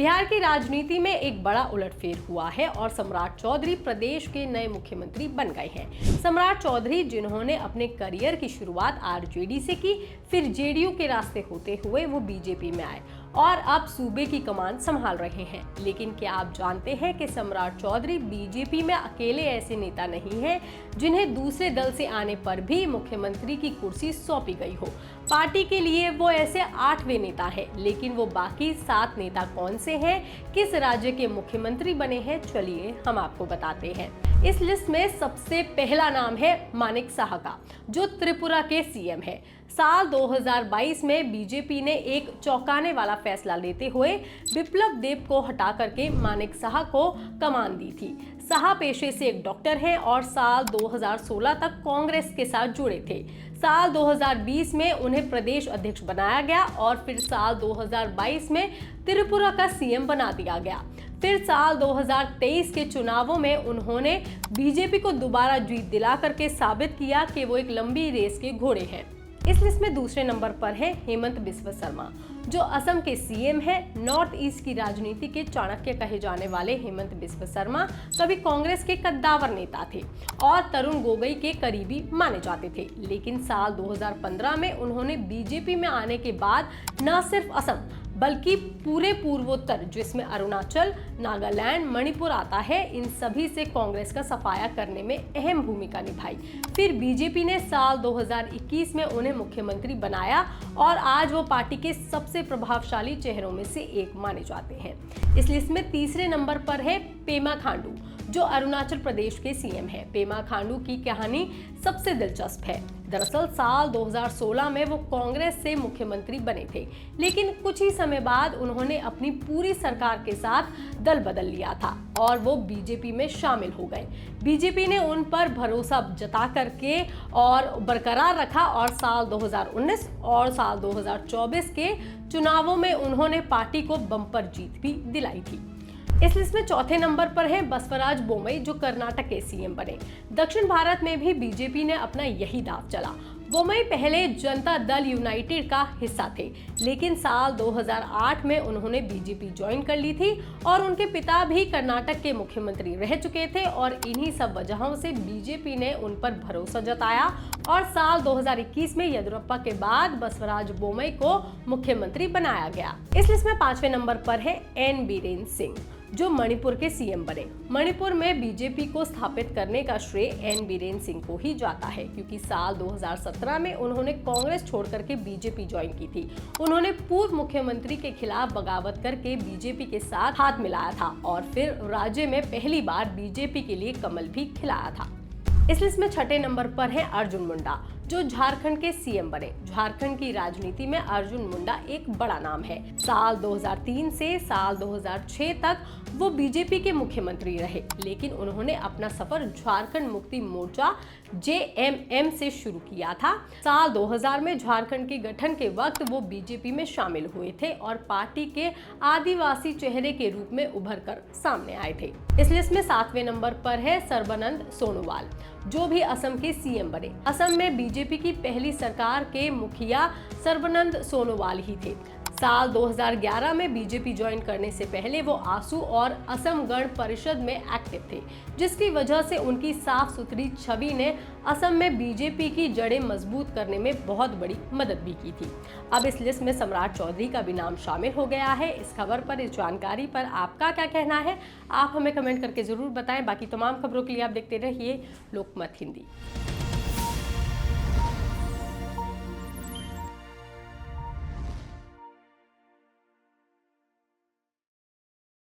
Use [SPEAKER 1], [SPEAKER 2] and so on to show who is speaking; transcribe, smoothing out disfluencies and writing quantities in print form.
[SPEAKER 1] बिहार की राजनीति में एक बड़ा उलटफेर हुआ है और सम्राट चौधरी प्रदेश के नए मुख्यमंत्री बन गए हैं। सम्राट चौधरी, जिन्होंने अपने करियर की शुरुआत आरजेडी से की, फिर जेडीयू के रास्ते होते हुए वो बीजेपी में आए और अब सूबे की कमान संभाल रहे हैं। लेकिन क्या आप जानते हैं कि सम्राट चौधरी बीजेपी में अकेले ऐसे नेता नहीं हैं जिन्हें दूसरे दल से आने पर भी मुख्यमंत्री की कुर्सी सौंपी गई हो। पार्टी के लिए वो ऐसे 8वें नेता है। लेकिन वो बाकी 7 नेता कौन से हैं, किस राज्य के मुख्यमंत्री बने हैं, चलिए हम आपको बताते हैं। इस लिस्ट में सबसे पहला नाम है मानिक साहा का, जो त्रिपुरा के सीएम है। साल 2022 में बीजेपी ने एक चौंकाने वाला फैसला लेते हुए बिप्लब देब को हटा करके मानिक साहा को कमान दी थी। साहा पेशे से एक डॉक्टर हैं और साल 2016 तक कांग्रेस के साथ जुड़े थे। साल 2020 में उन्हें प्रदेश अध्यक्ष बनाया गया और फिर साल 2022 में त्रिपुरा का सीएम बना दिया गया। फिर साल 2023 के चुनावों में उन्होंने बीजेपी को दोबारा जीत दिला करके साबित किया कि वो एक लंबी रेस के घोड़े हैं। इस लिस्ट में दूसरे नंबर पर है हेमंत बिस्वा शर्मा, जो असम के सीएम हैं। नॉर्थ ईस्ट की राजनीति के चाणक्य कहे जाने वाले हेमंत बिस्वा शर्मा कभी कांग्रेस के कद्दावर नेता थे और तरुण गोगोई के करीबी माने जाते थे। लेकिन साल 2015 में उन्होंने बीजेपी में आने के बाद न सिर्फ असम बल्कि पूरे पूर्वोत्तर, जिसमें अरुणाचल, नागालैंड, मणिपुर आता है, इन सभी से कांग्रेस का सफाया करने में अहम भूमिका निभाई। फिर बीजेपी ने साल 2021 में उन्हें मुख्यमंत्री बनाया और आज वो पार्टी के सबसे प्रभावशाली चेहरों में से एक माने जाते हैं। इस लिस्ट में तीसरे नंबर पर है पेमा खांडू, जो अरुणाचल प्रदेश के सीएम है। पेमा खांडू की कहानी सबसे दिलचस्प है। दरअसल साल 2016 में वो कांग्रेस से मुख्यमंत्री बने थे, लेकिन कुछ ही समय बाद उन्होंने अपनी पूरी सरकार के साथ दल बदल लिया था और वो बीजेपी में शामिल हो गए। बीजेपी ने उन पर भरोसा जता करके और बरकरार रखा और साल 2019 और साल 2024 के चुनावों में उन्होंने पार्टी को बम्पर जीत भी दिलाई थी। इस लिस्ट में चौथे नंबर पर है बसवराज बोम्मई, जो कर्नाटक के सीएम बने। दक्षिण भारत में भी बीजेपी ने अपना यही दांव चला। बोम्मई पहले जनता दल यूनाइटेड का हिस्सा थे, लेकिन साल 2008 में उन्होंने बीजेपी ज्वाइन कर ली थी और उनके पिता भी कर्नाटक के मुख्यमंत्री रह चुके थे और इन्हीं सब वजहों से बीजेपी ने उन पर भरोसा जताया और साल 2021 में येदियुरप्पा के बाद बसवराज बोम्मई को मुख्यमंत्री बनाया गया। इस लिस्ट में 5वें नंबर पर है एन बीरेन सिंह, जो मणिपुर के सीएम बने। मणिपुर में बीजेपी को स्थापित करने का श्रेय एन बीरेन सिंह को ही जाता है, क्योंकि साल 2017 में उन्होंने कांग्रेस छोड़ करके बीजेपी ज्वाइन की थी। उन्होंने पूर्व मुख्यमंत्री के खिलाफ बगावत करके बीजेपी के साथ हाथ मिलाया था और फिर राज्य में पहली बार बीजेपी के लिए कमल भी खिलाया था। इस लिस्ट में 6ठे नंबर पर है अर्जुन मुंडा, जो झारखंड के सीएम बने। झारखंड की राजनीति में अर्जुन मुंडा एक बड़ा नाम है। साल 2003 से साल 2006 तक वो बीजेपी के मुख्यमंत्री रहे, लेकिन उन्होंने अपना सफर झारखंड मुक्ति मोर्चा JMM से शुरू किया था। साल 2000 में झारखंड के गठन के वक्त वो बीजेपी में शामिल हुए थे और पार्टी के आदिवासी चेहरे के रूप में उभर कर सामने आए थे। इस लिस्ट में 7वें नंबर पर है सर्बानंद सोनोवाल, जो भी असम के सीएम बने। असम में बीजेपी की पहली सरकार के मुखिया सर्बानंद सोनोवाल ही थे। साल 2011 में बीजेपी ज्वाइन करने से पहले वो आसू और असम गण परिषद में एक्टिव थे, जिसकी वजह से उनकी साफ सुथरी छवि ने असम में बीजेपी की जड़ें मजबूत करने में बहुत बड़ी मदद भी की थी। अब इस लिस्ट में सम्राट चौधरी का भी नाम शामिल हो गया है। इस खबर पर, इस जानकारी पर आपका क्या कहना है, आप हमें कमेंट करके जरूर बताएं। बाकी तमाम खबरों के लिए आप देखते रहिए लोकमत हिंदी।